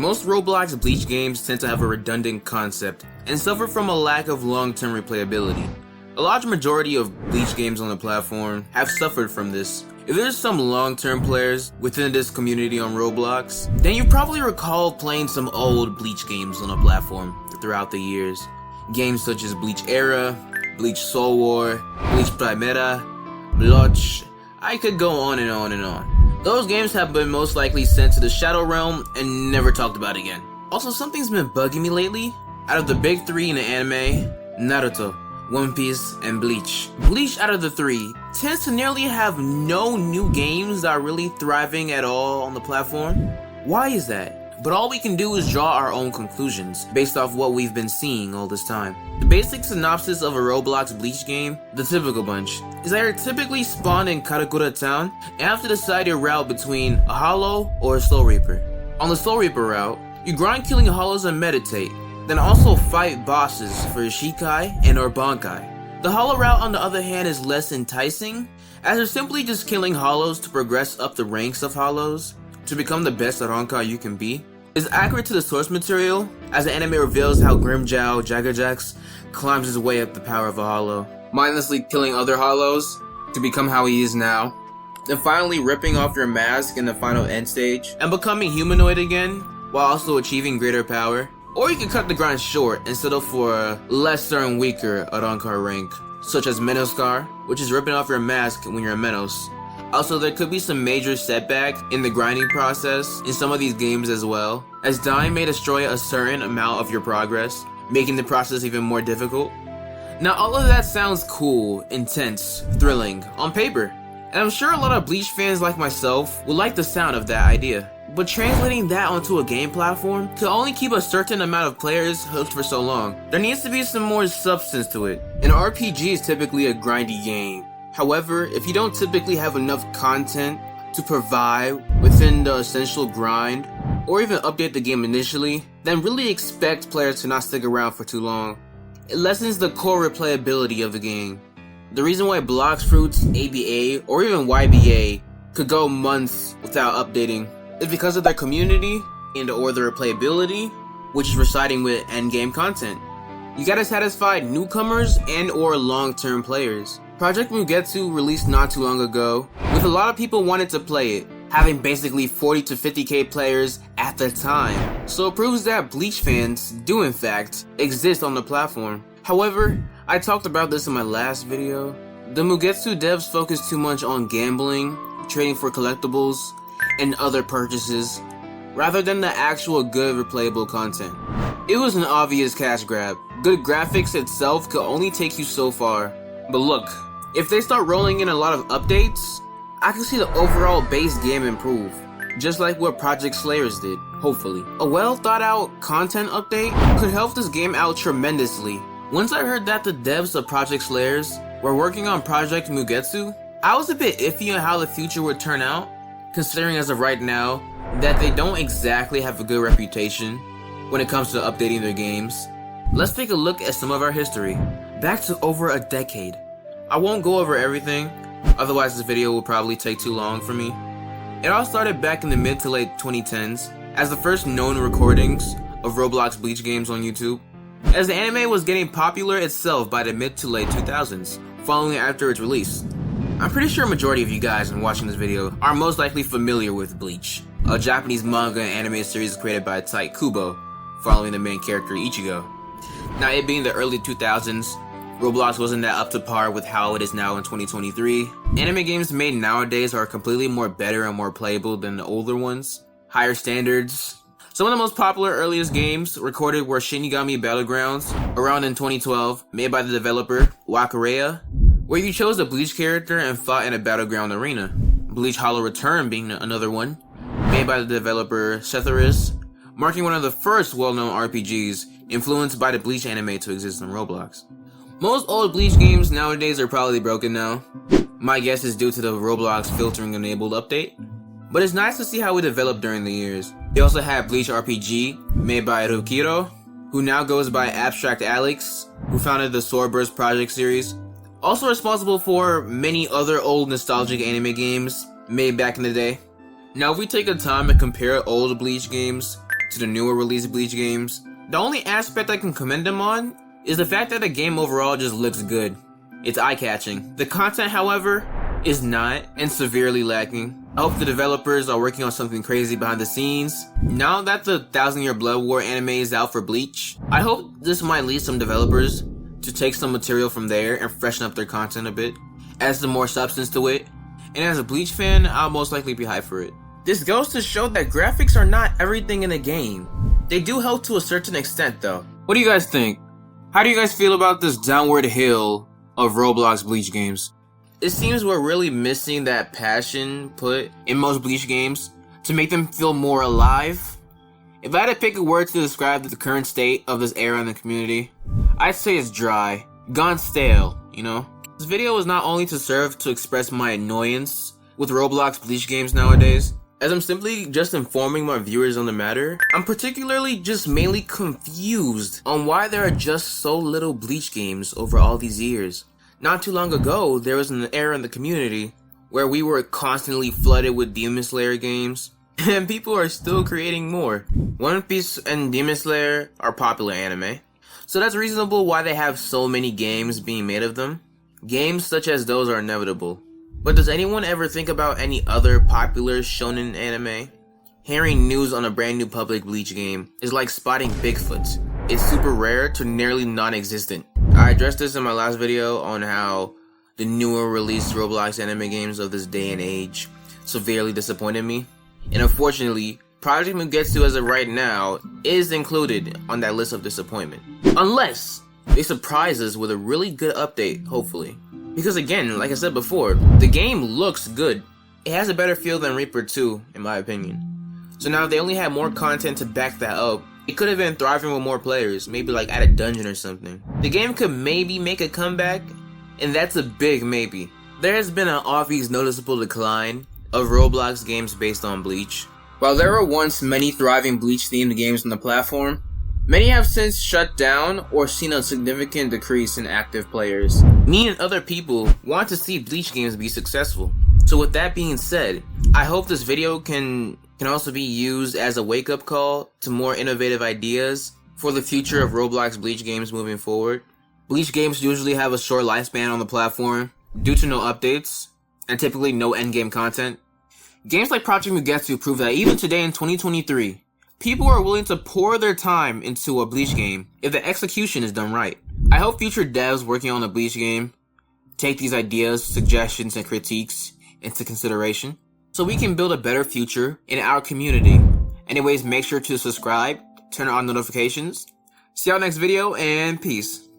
Most Roblox Bleach games tend to have a redundant concept and suffer from a lack of long-term replayability. A large majority of Bleach games on the platform have suffered from this. If there's some long-term players within this community on Roblox, then you probably recall playing some old Bleach games on the platform throughout the years. Games such as Bleach Era, Bleach Soul War, Bleach Primera, bleach. I could go on and on and on. Those games have been most likely sent to the Shadow Realm and never talked about again. Also, something's been bugging me lately. Out of the big three in the anime, Naruto, One Piece, and Bleach. Bleach, out of the three, tends to nearly have no new games that are really thriving at all on the platform. Why is that? But all we can do is draw our own conclusions based off what we've been seeing all this time. The basic synopsis of a Roblox Bleach game, the typical bunch, is that you're typically spawned in Karakura Town and have to decide your route between a Hollow or a Soul Reaper. On the Soul Reaper route, you grind killing Hollows and meditate, then also fight bosses for Shikai and or Bankai. The Hollow route, on the other hand, is less enticing, as you're simply just killing Hollows to progress up the ranks of Hollows to become the best Rankai you can be. Is accurate to the source material, as the anime reveals how Grimmjow Jaggerjax climbs his way up the power of a Hollow, mindlessly killing other Hollows to become how he is now, then finally ripping off your mask in the final end stage and becoming humanoid again while also achieving greater power. Or you can cut the grind short and settle for a lesser and weaker Rankai rank, such as Menoscar, which is ripping off your mask when you're a Menos. Also, there could be some major setback in the grinding process in some of these games as well, as dying may destroy a certain amount of your progress, making the process even more difficult. Now, all of that sounds cool, intense, thrilling, on paper, and I'm sure a lot of Bleach fans like myself would like the sound of that idea. But translating that onto a game platform could only keep a certain amount of players hooked for so long. There needs to be some more substance to it. An RPG is typically a grindy game. However, if you don't typically have enough content to provide within the essential grind, or even update the game initially, then really expect players to not stick around for too long. It lessens the core replayability of the game. The reason why Blox Fruits, ABA, or even YBA could go months without updating is because of their community and or their replayability, which is residing with endgame content. You gotta satisfy newcomers and or long-term players. Project Mugetsu released not too long ago, with a lot of people wanting to play it, having basically 40 to 50k players at the time. So it proves that Bleach fans do in fact exist on the platform. However, I talked about this in my last video. The Mugetsu devs focus too much on gambling, trading for collectibles, and other purchases, rather than the actual good replayable content. It was an obvious cash grab. Good graphics itself could only take you so far. But look, if they start rolling in a lot of updates, I can see the overall base game improve, just like what Project Slayers did, hopefully. A well thought out content update could help this game out tremendously. Once I heard that the devs of Project Slayers were working on Project Mugetsu, I was a bit iffy on how the future would turn out, considering as of right now that they don't exactly have a good reputation when it comes to updating their games. Let's take a look at some of our history, back to over a decade. I won't go over everything, otherwise this video will probably take too long for me. It all started back in the mid to late 2010s, as the first known recordings of Roblox Bleach games on YouTube, as the anime was getting popular itself by the mid to late 2000s, following after its release. I'm pretty sure a majority of you guys in watching this video are most likely familiar with Bleach, a Japanese manga and anime series created by Tite Kubo, following the main character Ichigo. Now, it being the early 2000s, Roblox wasn't that up to par with how it is now in 2023. Anime games made nowadays are completely more better and more playable than the older ones. Higher standards. Some of the most popular earliest games recorded were Shinigami Battlegrounds, around in 2012, made by the developer Wakareya, where you chose a Bleach character and fought in a battleground arena. Bleach Hollow Return being another one, made by the developer Setharis, marking one of the first well-known RPGs influenced by the Bleach anime to exist on Roblox. Most old Bleach games nowadays are probably broken now. My guess is due to the Roblox filtering enabled update. But it's nice to see how we developed during the years. They also had Bleach RPG, made by Rukiro, who now goes by Abstract Alex, who founded the Swordburst Project series. Also responsible for many other old nostalgic anime games made back in the day. Now if we take a time to compare old Bleach games to the newer released Bleach games. The only aspect I can commend them on is the fact that the game overall just looks good. It's eye-catching. The content, however, is not, and severely lacking. I hope the developers are working on something crazy behind the scenes. Now that the 1000-Year Blood War anime is out for Bleach, I hope this might lead some developers to take some material from there and freshen up their content a bit, add some more substance to it, and as a Bleach fan, I'll most likely be hyped for it. This goes to show that graphics are not everything in a game. They do help to a certain extent though. What do you guys think? How do you guys feel about this downward hill of Roblox Bleach games? It seems we're really missing that passion put in most Bleach games to make them feel more alive. If I had to pick a word to describe the current state of this era in the community, I'd say it's dry, gone stale, you know? This video is not only to serve to express my annoyance with Roblox Bleach games nowadays, as I'm simply just informing my viewers on the matter. I'm particularly just mainly confused on why there are just so little Bleach games over all these years. Not too long ago, there was an era in the community where we were constantly flooded with Demon Slayer games, and people are still creating more. One Piece and Demon Slayer are popular anime, so that's reasonable why they have so many games being made of them. Games such as those are inevitable. But does anyone ever think about any other popular shonen anime? Hearing news on a brand new public Bleach game is like spotting Bigfoot. It's super rare to nearly non-existent. I addressed this in my last video on how the newer released Roblox anime games of this day and age severely disappointed me. And unfortunately, Project Mugetsu as of right now is included on that list of disappointment. Unless they surprise us with a really good update, hopefully. Because again, like I said before, the game looks good. It has a better feel than Reaper 2, in my opinion. So now if they only had more content to back that up, it could have been thriving with more players, maybe like at a dungeon or something. The game could maybe make a comeback, and that's a big maybe. There has been an obvious noticeable decline of Roblox games based on Bleach. While there were once many thriving Bleach-themed games on the platform, many have since shut down or seen a significant decrease in active players. Me and other people want to see Bleach games be successful. So with that being said, I hope this video can also be used as a wake-up call to more innovative ideas for the future of Roblox Bleach games moving forward. Bleach games usually have a short lifespan on the platform due to no updates and typically no endgame content. Games like Project Mugetsu prove that even today in 2023, people are willing to pour their time into a Bleach game if the execution is done right. I hope future devs working on a Bleach game take these ideas, suggestions, and critiques into consideration so we can build a better future in our community. Anyways, make sure to subscribe, turn on notifications. See y'all next video, and peace.